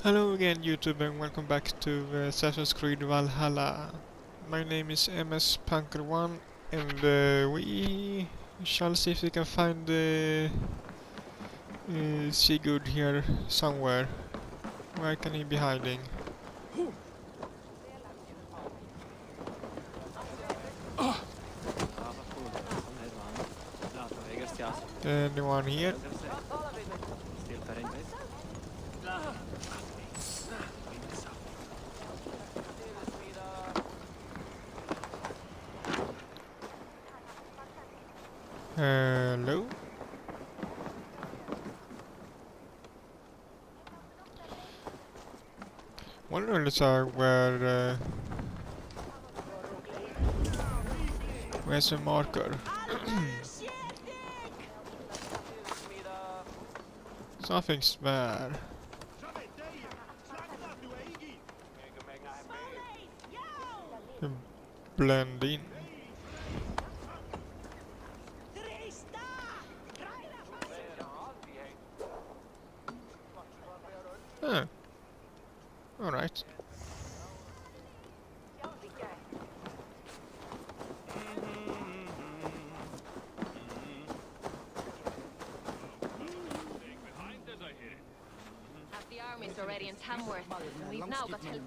Hello again YouTube and welcome back to Assassin's Creed Valhalla. My name is MS Punker1 and we shall see if we can find Sigurd here somewhere. Where can he be hiding? Anyone here? Hello? Wonder where's the marker? Something's bad. Blend in. Huh. Alright. The army's already in Tamworth, and we've now got help.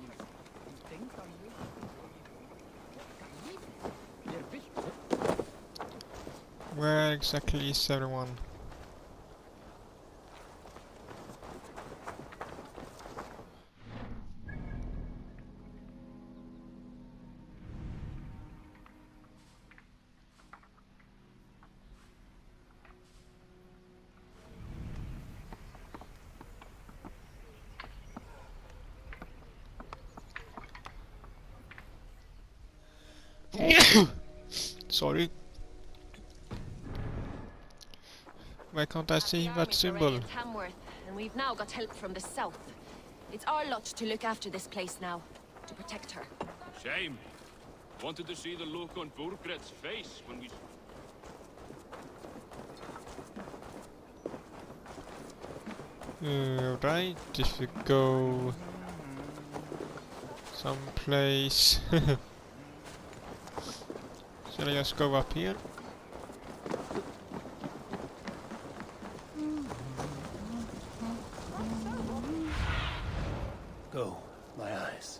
Where exactly is everyone? Sorry. Why can't I see that symbol? Tamworth, and we've now got help from the south. It's our lot to look after this place now, to protect her. Shame. Wanted to see the look on Burgred's face when we... Right, if you go someplace. Shall I just go up here? Go, my eyes.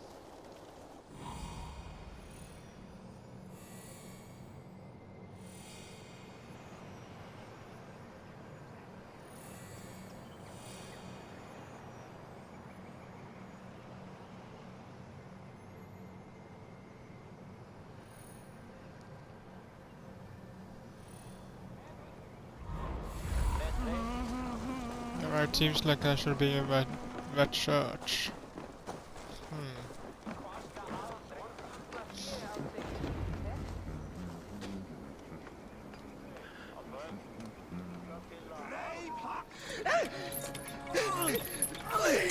Alright, seems like I should be in that church.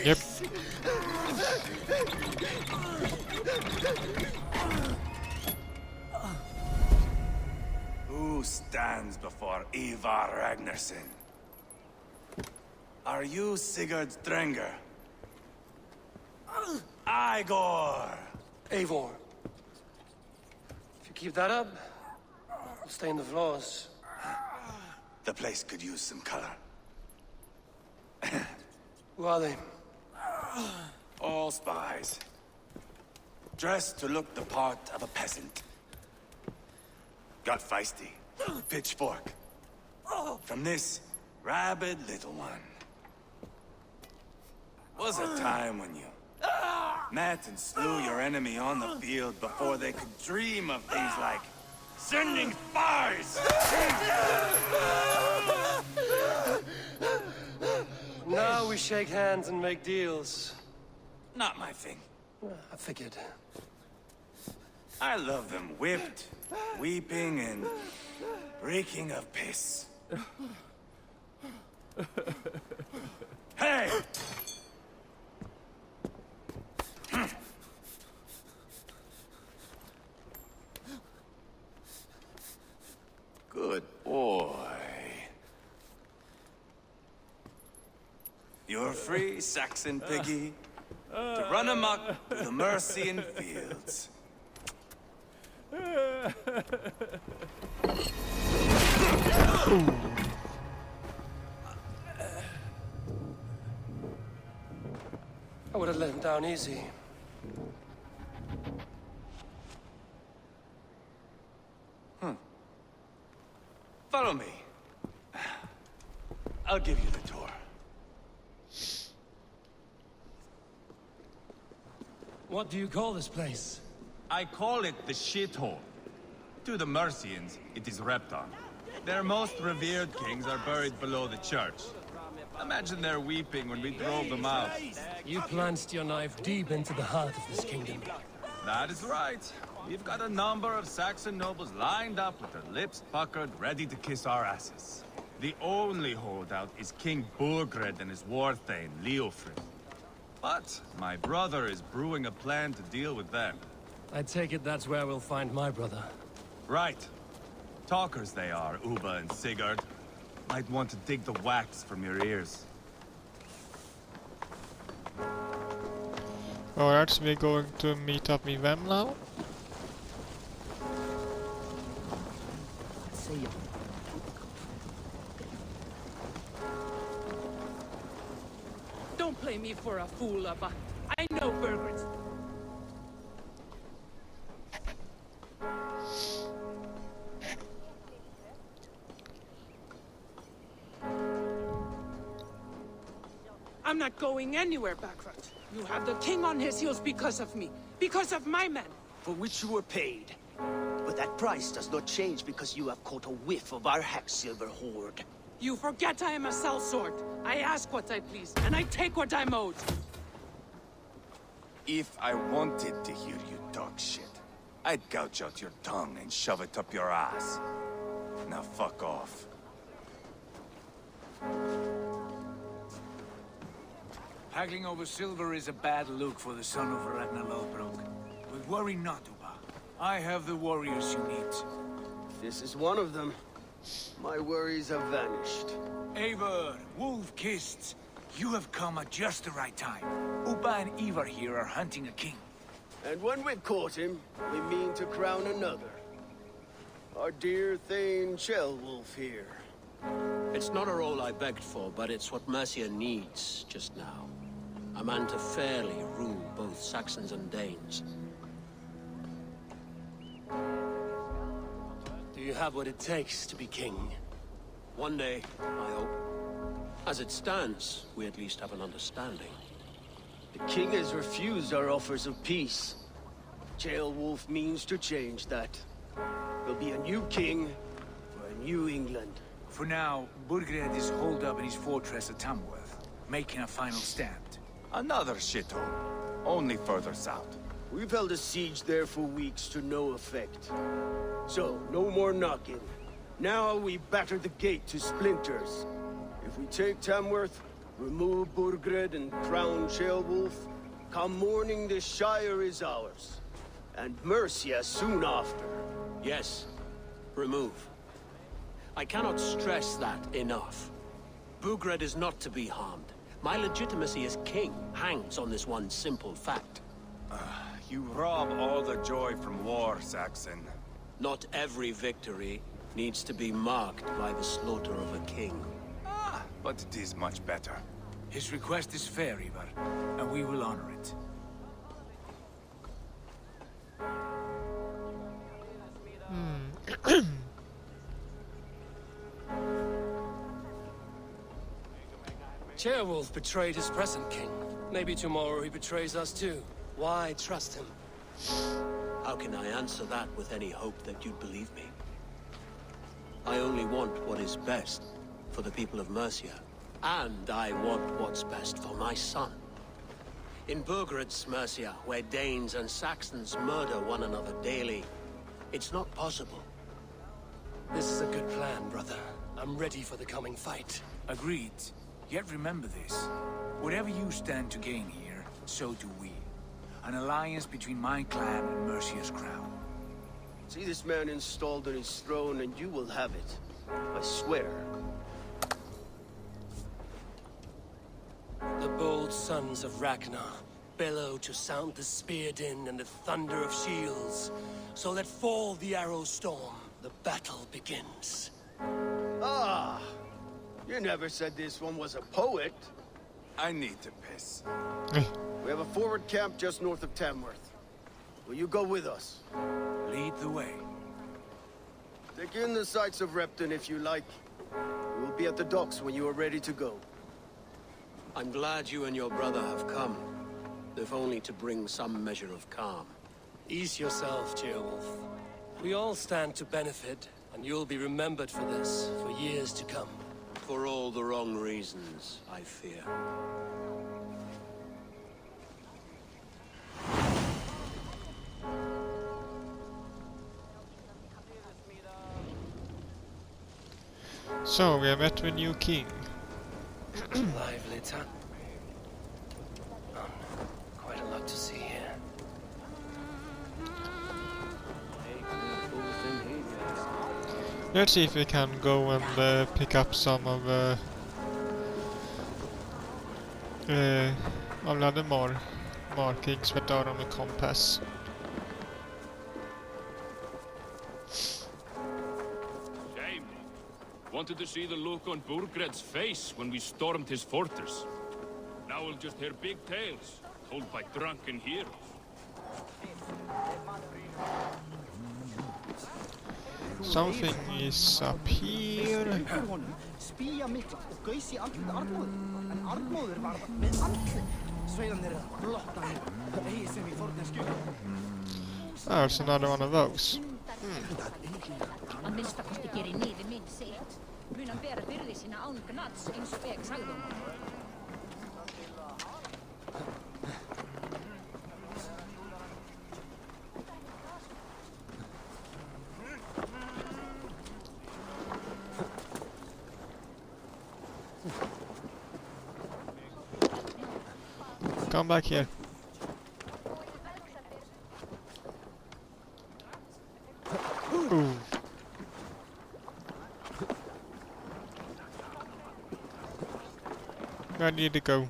Yep. Who stands before Ivar Ragnarsson? Are you Sigurd Strenger? Igor! Eivor. If you keep that up, we'll stain the floors. The place could use some color. Who are they? All spies. Dressed to look the part of a peasant. Got feisty. Pitchfork. From this rabid little one. Was a time when you met and slew your enemy on the field before they could dream of things like sending spies! Now we shake hands and make deals. Not my thing. I figured. I love them whipped, weeping, and reeking of piss. Hey! Good boy. You're free, Saxon piggy. to run amok through the Mercian fields. I would have let him down easy. Follow me. I'll give you the tour. What do you call this place? I call it the shithole. To the Mercians, it is Repton. Their most revered kings are buried below the church. Imagine their weeping when we drove them out. You plunged your knife deep into the heart of this kingdom. That is right. We've got a number of Saxon nobles lined up with their lips puckered, ready to kiss our asses. The only holdout is King Burgred and his war thane, Leofrid. But my brother is brewing a plan to deal with them. I take it that's where we'll find my brother. Right. Talkers they are, Uba and Sigurd. Might want to dig the wax from your ears. Alright, so we're going to meet up with them now. Don't play me for a fool, Abba. I know burgers. I'm not going anywhere, Backrot. You have the king on his heels because of me. Because of my men. For which you were paid. But that price does not change because you have caught a whiff of our Hacksilver hoard. You forget I am a sellsword. I ask what I please, and I take what I'm owed. If I wanted to hear you talk shit, I'd gouge out your tongue and shove it up your ass. Now fuck off. Haggling over silver is a bad look for the son of Ragnar Lothbrok. But worry not, Uba. I have the warriors you need. This is one of them. My worries have vanished. Eivor, Wolf-Kissed, you have come at just the right time. Uba and Ivar here are hunting a king. And when we've caught him, we mean to crown another. Our dear Thane Ceolwulf here. It's not a role I begged for, but it's what Mercia needs just now. A man to fairly rule both Saxons and Danes. Do you have what it takes to be king? One day, I hope. As it stands, we at least have an understanding. The king has refused our offers of peace. Ceolwulf means to change that. There'll be a new king for a new England. For now, Burgred is holed up in his fortress at Tamworth, making a final stand. Another shithole. Only further south. We've held a siege there for weeks to no effect. So, no more knocking. Now we batter the gate to splinters. If we take Tamworth, remove Burgred and crown Ceolwulf, come morning the Shire is ours. And Mercia soon after. Yes, remove. I cannot stress that enough. Burgred is not to be harmed. My legitimacy as king hangs on this one simple fact. You rob all the joy from war, Saxon. Not every victory needs to be marked by the slaughter of a king. But it is much better. His request is fair, Ivar, and we will honor it. Ceolwulf betrayed his present king. Maybe tomorrow he betrays us too. Why trust him? How can I answer that with any hope that you'd believe me? I only want what is best for the people of Mercia. And I want what's best for my son. In Burgred's Mercia, where Danes and Saxons murder one another daily, it's not possible. This is a good plan, brother. I'm ready for the coming fight. Agreed. Yet remember this. Whatever you stand to gain here, so do we. An alliance between my clan and Mercia's crown. See this man installed on his throne and you will have it. I swear. The bold sons of Ragnar. bellow to sound the spear din and the thunder of shields, so that fall the arrow storm, the battle begins. Ah! You never said this one was a poet. I need to piss. We have a forward camp just north of Tamworth. Will you go with us? Lead the way. Take in the sights of Repton if you like. We'll be at the docks when you are ready to go. I'm glad you and your brother have come, if only to bring some measure of calm. Ease yourself, Ceolwulf. We all stand to benefit, and you'll be remembered for this for years to come. For all the wrong reasons, I fear. So, we have met with new king. Lively town. Quite a lot to see here. Let's see if we can go and pick up some of the other markings that are on the compass. Shame. Wanted to see the look on Burgred's face when we stormed his fortress. Now we'll just hear big tales, told by drunken heroes. Something is up here. Spía mikla og gaus í andlitið Arnmóður, en Arnmóður var með andlit. Sveidarnir að blotta hann, eigi sem í forneskju. There's another one of those. Að minnstakosti gerir niður minn sitt. Mun hann bera byrði sína án gnats eins og ég sagði honum. Come back here. Ooh. Where need to go?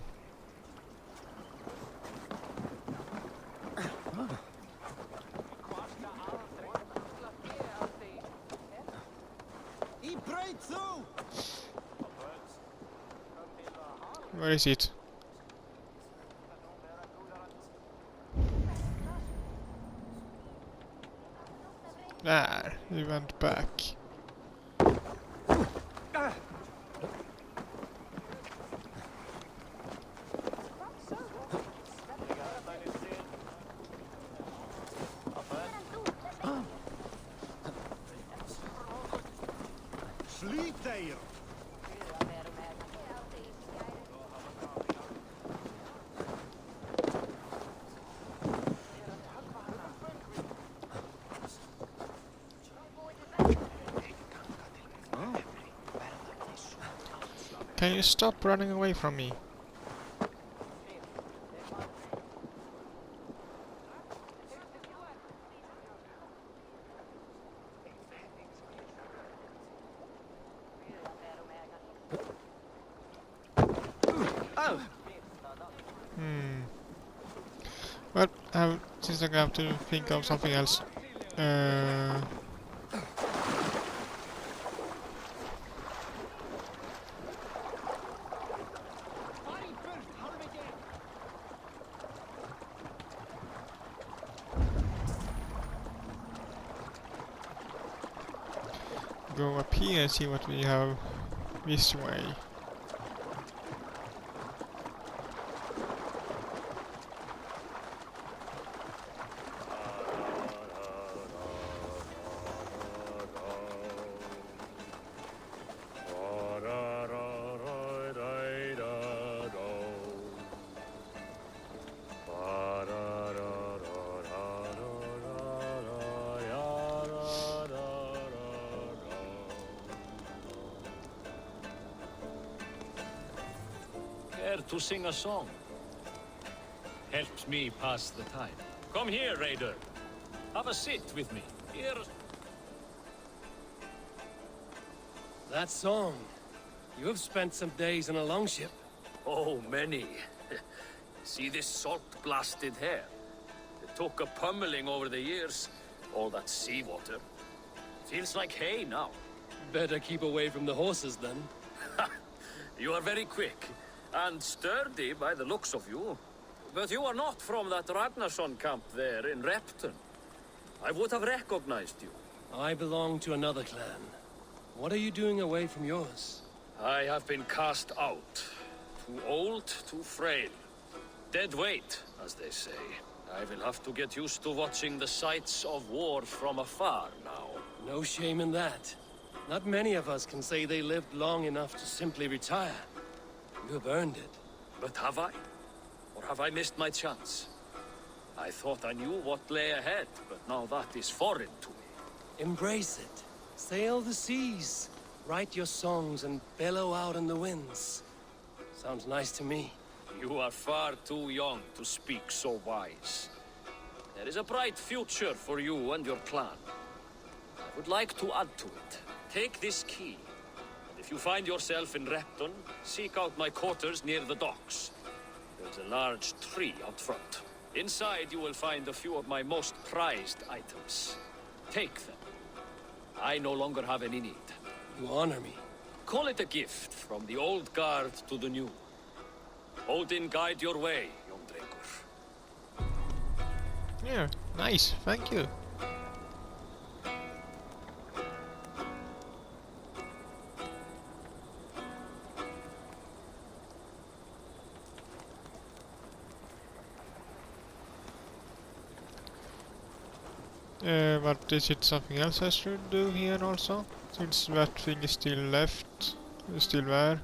Where is it? There, he went back. Sleep there! Can you stop running away from me? Well, since I have to think of something else. Go up here and see what we have this way. To sing a song helps me pass the time. Come here, Raider. Have a sit with me. Here. That song. You have spent some days in a longship. Oh, many. See this salt-blasted hair? It took a pummeling over the years. All that seawater. Feels like hay now. Better keep away from the horses, then. You are very quick. And sturdy by the looks of you. But you are not from that Ragnarsson camp there in Repton. I would have recognized you. I belong to another clan. What are you doing away from yours? I have been cast out. Too old, too frail. Dead weight, as they say. I will have to get used to watching the sights of war from afar now. No shame in that. Not many of us can say they lived long enough to simply retire. You have earned it. But have I? Or have I missed my chance? I thought I knew what lay ahead, but now that is foreign to me. Embrace it. Sail the seas. Write your songs and bellow out in the winds. Sounds nice to me. You are far too young to speak so wise. There is a bright future for you and your clan. I would like to add to it. Take this key. And if you find yourself in Repton, seek out my quarters near the docks. There's a large tree out front. Inside you will find a few of my most prized items. Take them. I no longer have any need. You honor me. Call it a gift from the old guard to the new. Odin guide your way, young Drengur. Yeah, nice, thank you. But is it something else I should do here also? Since that thing is still left, is still there.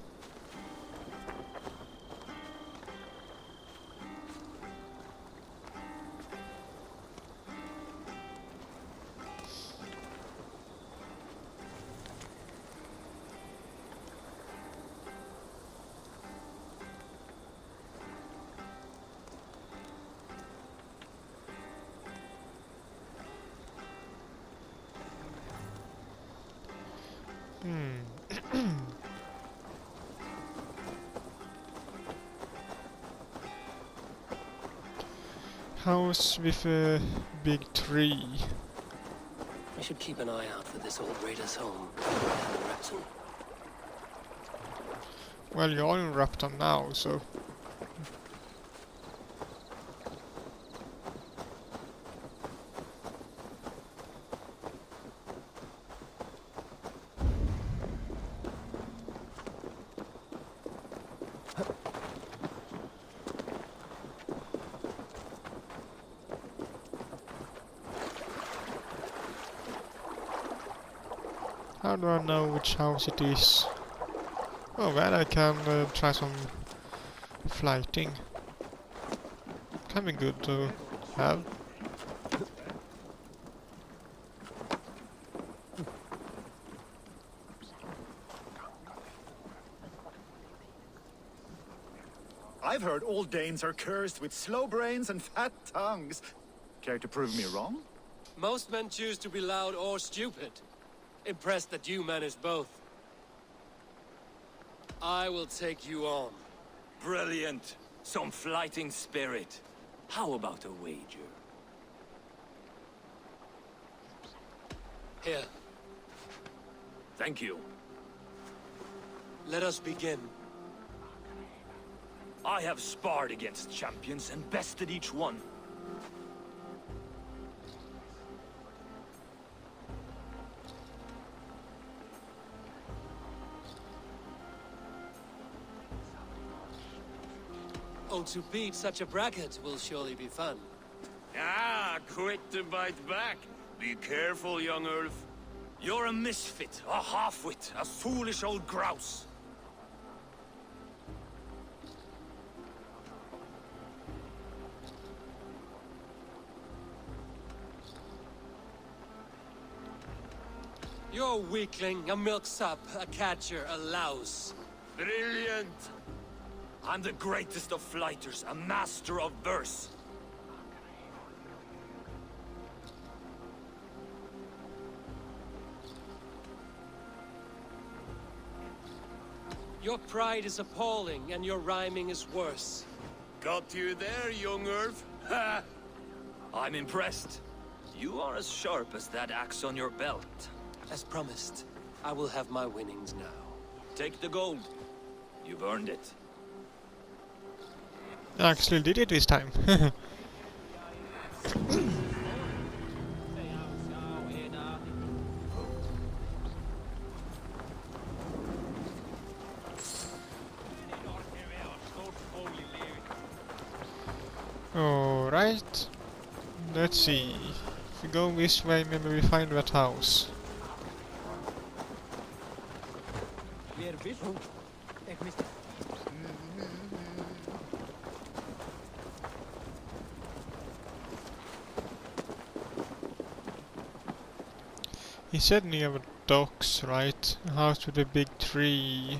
House with a big tree. I should keep an eye out for this old raider's home. In Repton. Well, you're in Repton now, so... How do I know which house it is? Oh, well, I can try some flighting. Can be good to have. I've heard all Danes are cursed with slow brains and fat tongues. Care to prove me wrong? Most men choose to be loud or stupid. Impressed that you manage both. I will take you on. Brilliant. Some flighting spirit. How about a wager? Here. Thank you. Let us begin. I have sparred against champions and bested each one. Oh, to beat such a bracket will surely be fun. Ah, quick to bite back. Be careful, young Ulf. You're a misfit, a half-wit, a foolish old grouse. You're a weakling, a milksop, a catcher, a louse. Brilliant! I'm the greatest of flighters, a master of verse. Your pride is appalling, and your rhyming is worse. Got you there, young Earth. Ha! I'm impressed. You are as sharp as that axe on your belt. As promised, I will have my winnings now. Take the gold. You've earned it. I actually did it this time. Alright. Let's see. If we go this way, maybe we find that house. He said near the docks, right? A house with a big tree.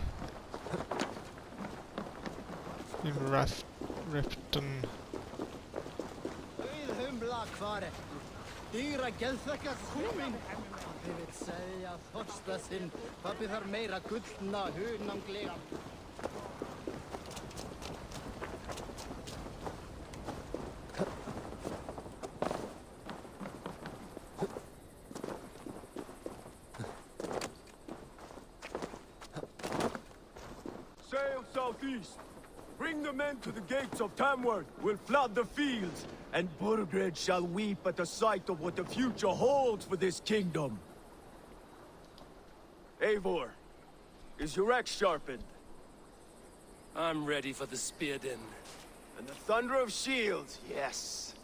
In Repton. Dýra geðþekka komin. Þið veit segja þorsta sinn. Pabbi þarf meira gullna hunanglega. Sail southeast. Bring the men to the gates of Tamworth. We'll flood the fields, and Burgred shall weep at the sight of what the future holds for this kingdom. Eivor, is your axe sharpened? I'm ready for the spear din. And the thunder of shields, yes.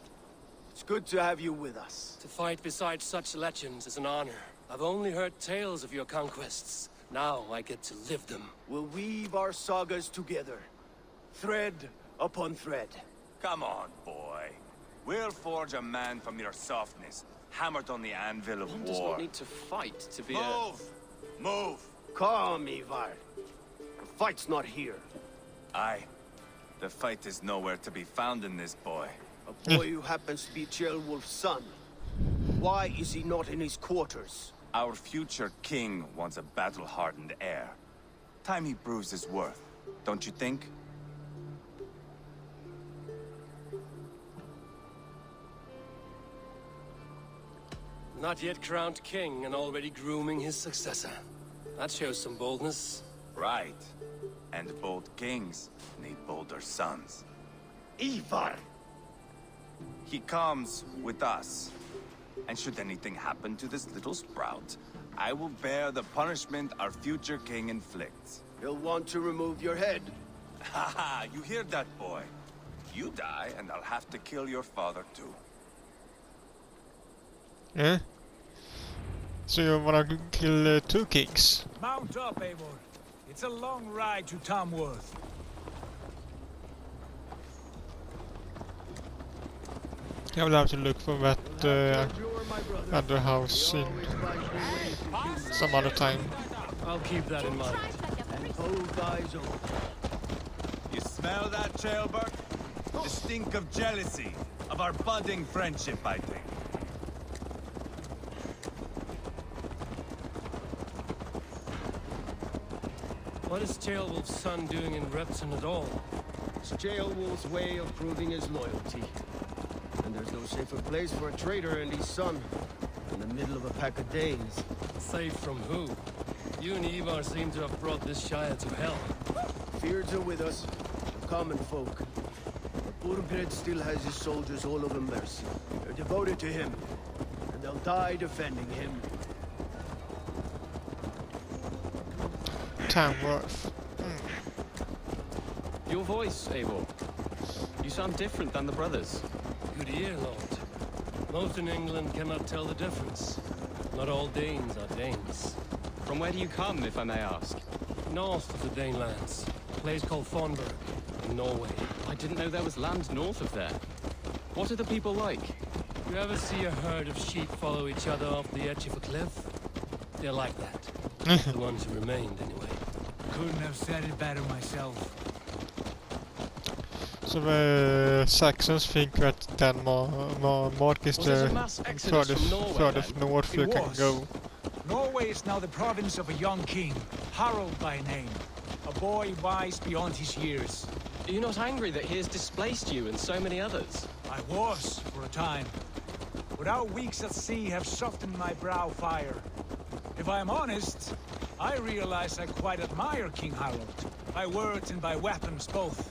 It's good to have you with us. To fight beside such legends is an honor. I've only heard tales of your conquests. Now I get to live them. We'll weave our sagas together. Thread upon thread. Come on, boy. We'll forge a man from your softness, hammered on the anvil of One war. does not need to fight to be Move! Move! Calm, Ivar. The fight's not here. Aye. The fight is nowhere to be found in this boy. A boy who happens to be Ceolwulf's son. Why is he not in his quarters? Our future king wants a battle-hardened heir. Time he proves his worth, don't you think? Not yet crowned king and already grooming his successor. That shows some boldness. Right. And bold kings need bolder sons. Ivar! He comes with us. And should anything happen to this little sprout, I will bear the punishment our future king inflicts. He'll want to remove your head. Ha ha! You hear that, boy? You die, and I'll have to kill your father too. Yeah? So you wanna kill 2 kings? Mount up, Eivor. It's a long ride to Tamworth. I will have to look for that other house in some other time. I'll keep that in mind. And hold eyes open. You smell that, Ceolbert? The stink of jealousy, of our budding friendship, I think. What is Ceolwulf's son doing in Repton at all? It's Ceolwulf's way of proving his loyalty. And there's no safer place for a traitor and his son in the middle of a pack of Danes. Safe from who? You and Ivar seem to have brought this Shire to hell. Fears are with us, the common folk. But Burgred still has his soldiers all over Mercia. They're devoted to him, and they'll die defending him. Tamworth. Your voice, Eivor. You sound different than the brothers. Good ear, Lord. Most in England cannot tell the difference. Not all Danes are Danes. From where do you come, if I may ask? North of the Danelands. A place called Fonberg, in Norway. I didn't know there was land north of there. What are the people like? You ever see a herd of sheep follow each other off the edge of a cliff? They're like that. The ones who remained, anyway. Couldn't have said it better myself. So the Saxons think that Denmark is the furthest north you can go. Norway is now the province of a young king, Harald by name. A boy wise beyond his years. Are you not angry that he has displaced you and so many others? I was, for a time. But our weeks at sea have softened my brow fire. If I am honest, I realize I quite admire King Harold. By words and by weapons both.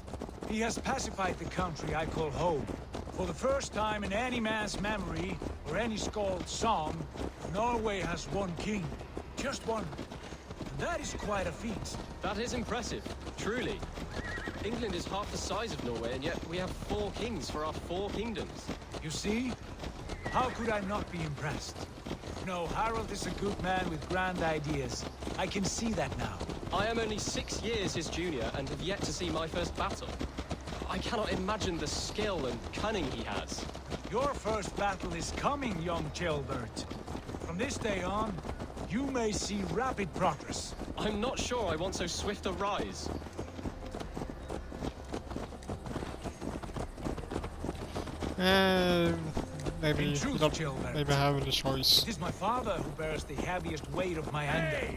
He has pacified the country I call home. For the first time in any man's memory, or any skald's song, Norway has one king. Just one. And that is quite a feat. That is impressive, truly. England is half the size of Norway, and yet we have 4 kings for our 4 kingdoms. You see? How could I not be impressed? No, Harold is a good man with grand ideas. I can see that now. I am only 6 years his junior and have yet to see my first battle. I cannot imagine the skill and cunning he has. Your first battle is coming, young Chilbert. From this day on, you may see rapid progress. I'm not sure I want so swift a rise. Maybe not, maybe having a choice. It is my father who bears the heaviest weight of my anger,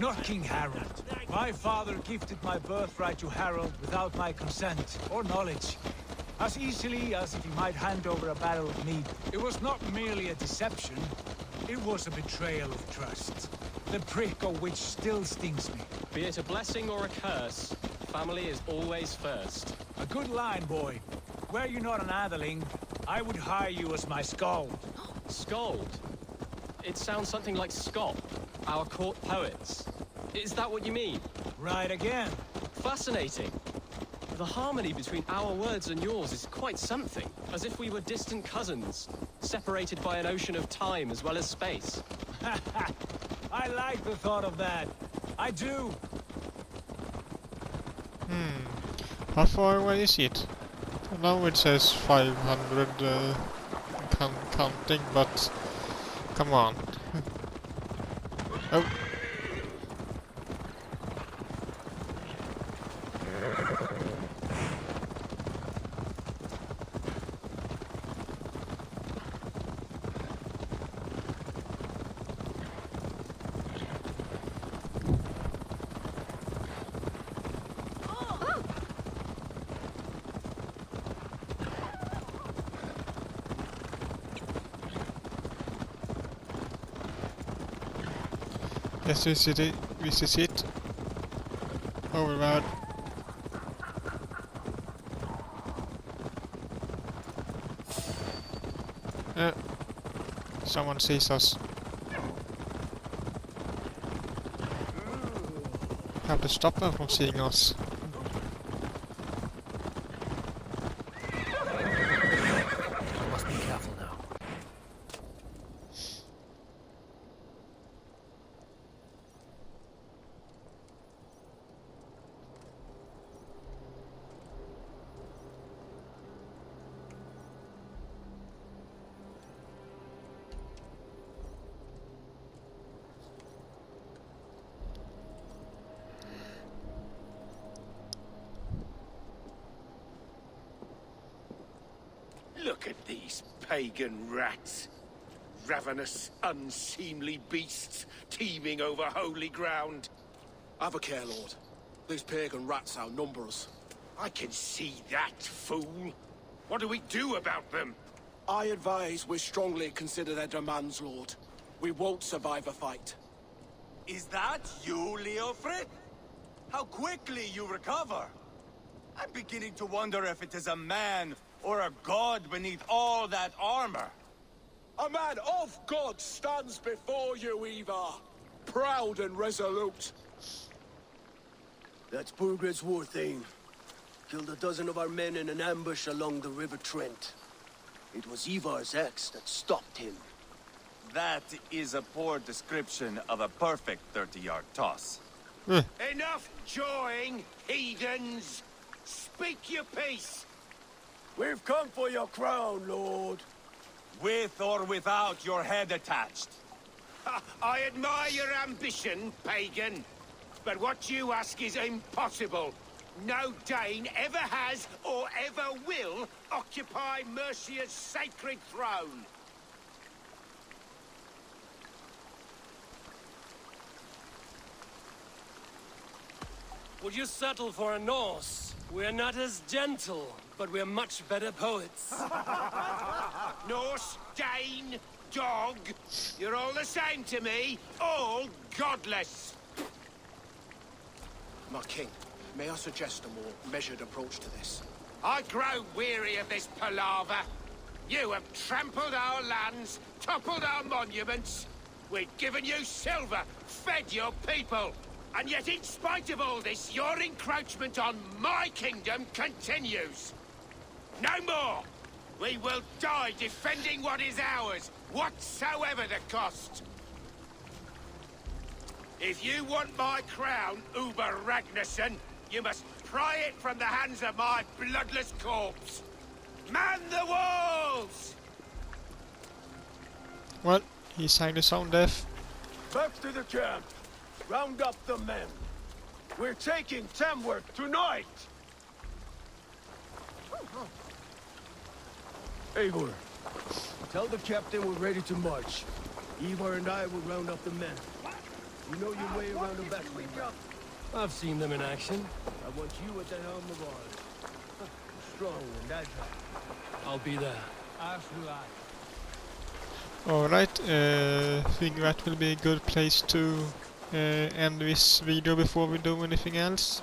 not King Harold. My father gifted my birthright to Harold without my consent or knowledge, as easily as if he might hand over a barrel of meat. It was not merely a deception, it was a betrayal of trust, the prick of which still stings me. Be it a blessing or a curse, family is always first. A good line, boy. Were you not an atheling, I would hire you as my skald. Skald? It sounds something like Scott, our court poets. Is that what you mean? Right again. Fascinating. The harmony between our words and yours is quite something. As if we were distant cousins, separated by an ocean of time as well as space. I like the thought of that. I do. How far away is it? Now it says 500 counting, but come on. Oh. Yes, this is it. Over bad. Someone sees us. Have to stop them from seeing us. I must be careful now. Look at these pagan rats. Ravenous, unseemly beasts teeming over holy ground. Have a care, Lord. These pagan rats outnumber us. I can see that, fool. What do we do about them? I advise we strongly consider their demands, Lord. We won't survive a fight. Is that you, Leofrid? How quickly you recover! I'm beginning to wonder if it is a man or a god beneath all that armor. A man of God stands before you, Ivar. Proud and resolute. That's Burgred's war thane. Killed a dozen of our men in an ambush along the River Trent. It was Ivar's axe that stopped him. That is a poor description of a perfect 30-yard toss. Enough jawing, heathens! Speak your piece! We've come for your crown, Lord. With or without your head attached. I admire your ambition, pagan. But what you ask is impossible. No Dane ever has or ever will occupy Mercia's sacred throne. Would you settle for a Norse? We're not as gentle, but we're much better poets. Norse, Dane, dog. You're all the same to me. All godless. My king, may I suggest a more measured approach to this? I grow weary of this palaver. You have trampled our lands, toppled our monuments. We've given you silver, fed your people. And yet, in spite of all this, your encroachment on my kingdom continues. No more! We will die defending what is ours, whatsoever the cost. If you want my crown, Uber Ragnarsson, you must pry it from the hands of my bloodless corpse. Man the walls! Well, he signed his own death. Back to the camp. Round up the men. We're taking Tamworth tonight! Eivor, tell the captain we're ready to march. Ivar and I will round up the men. You know your way around a battle. I've seen them in action. I want you at the helm of ours. Strong and agile. I'll be there. As will I. Alright, think that will be a good place to end this video before we do anything else.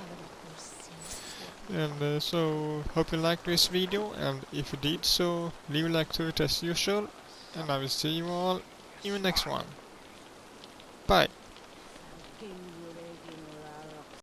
And so, hope you liked this video, and if you did so, leave a like to it as usual, and I will see you all in the next one. Bye! King